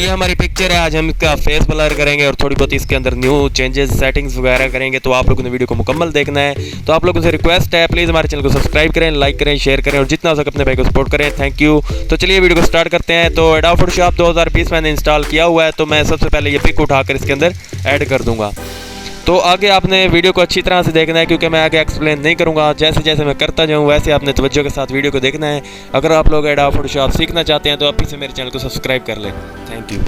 ये हमारी पिक्चर है। आज हम इसका फेस ब्लर करेंगे और थोड़ी बहुत इसके अंदर न्यू चेंजेस सेटिंग्स वगैरह करेंगे। तो आप लोगों ने वीडियो को मुकम्मल देखना है। तो आप लोगों से रिक्वेस्ट है, प्लीज़ हमारे चैनल को सब्सक्राइब करें, लाइक करें, शेयर करें और जितना हो सके अपने भाई को सपोर्ट करें। Thank you. तो चलिए वीडियो को स्टार्ट करते हैं। तो एडोब फोटोशॉप 2020 मैंने इंस्टॉल किया हुआ है। तो मैं सबसे पहले ये पिक उठाकर इसके अंदर ऐड कर दूंगा। तो आगे आपने वीडियो को अच्छी तरह से देखना है, क्योंकि मैं आगे एक्सप्लेन नहीं करूंगा। जैसे जैसे मैं करता जाऊं वैसे आपने तवज्जो के साथ वीडियो को देखना है। अगर आप लोग एडोब फोटोशॉप सीखना चाहते हैं तो अभी से मेरे चैनल को सब्सक्राइब कर लें। Thank you.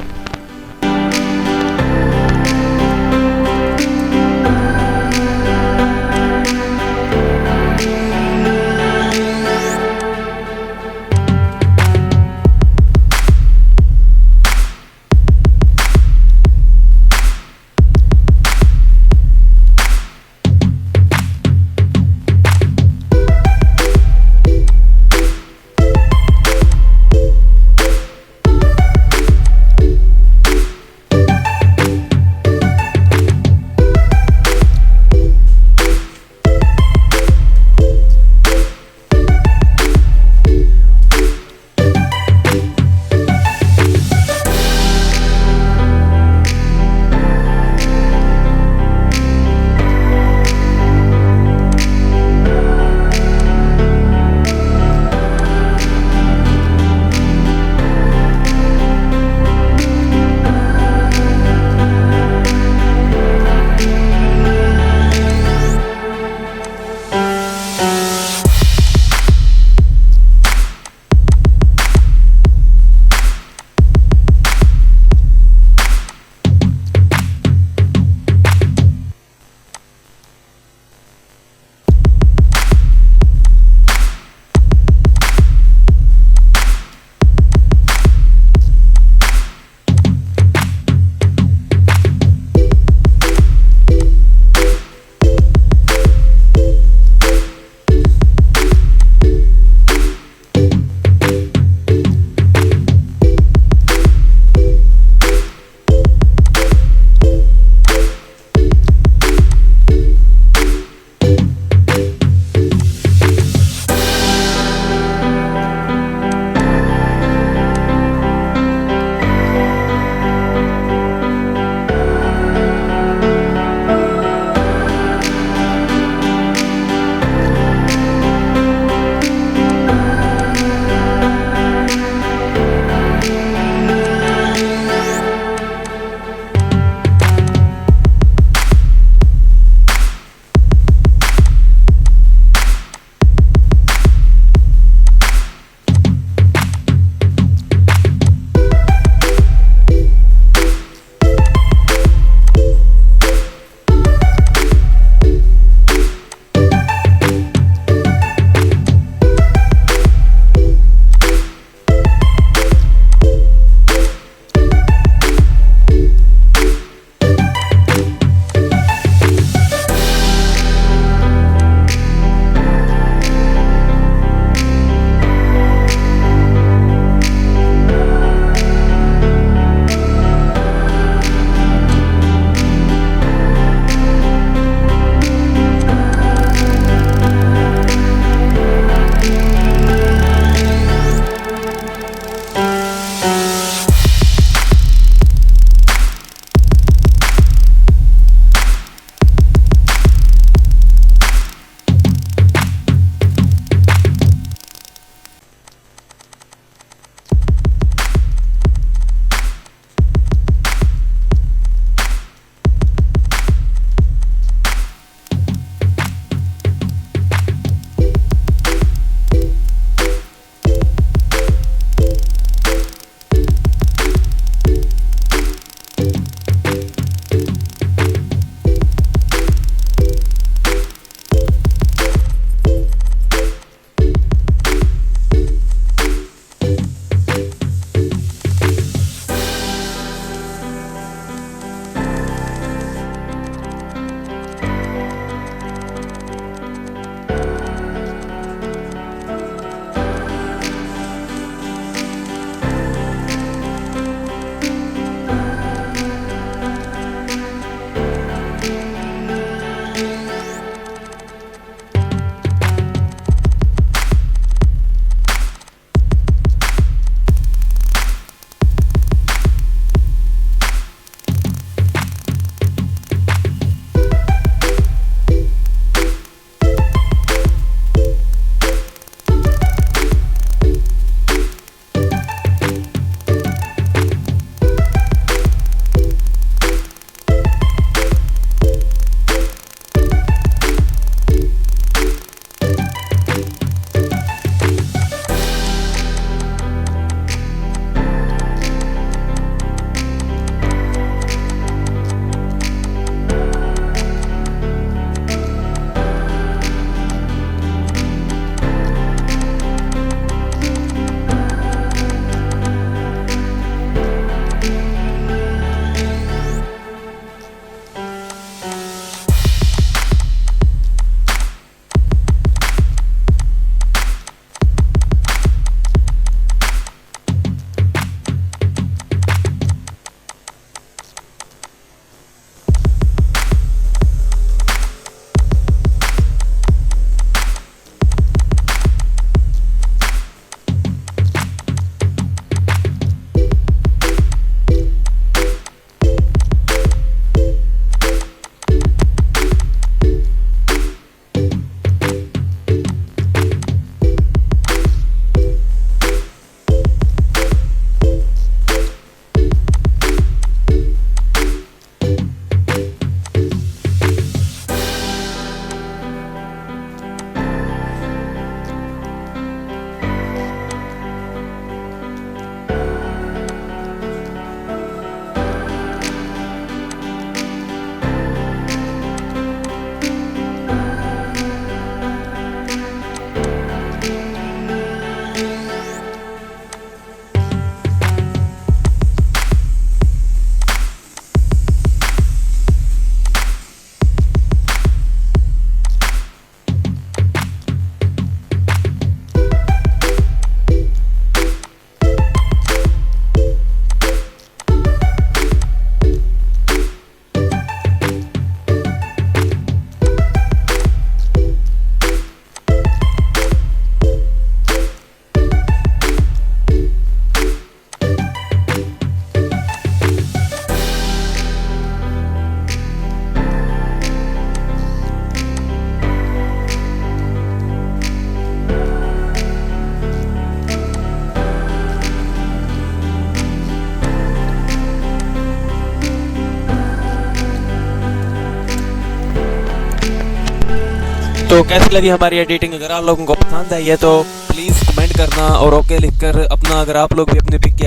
तो कैसी लगी हमारी एडिटिंग, अगर आप लोगों को पसंद आई है तो प्लीज़ कमेंट करना और ओके लिखकर अपना, अगर आप लोग भी अपनी पिक की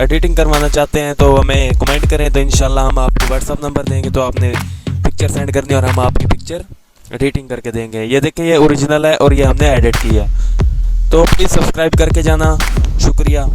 एडिटिंग करवाना चाहते हैं तो हमें कमेंट करें, तो इंशाल्लाह हम आपको व्हाट्सअप नंबर देंगे, तो आपने पिक्चर सेंड करनी और हम आपकी पिक्चर एडिटिंग करके देंगे। ये देखिए ये ओरिजिनल है और ये हमने एडिट किया। तो प्लीज़ सब्सक्राइब करके जाना, शुक्रिया।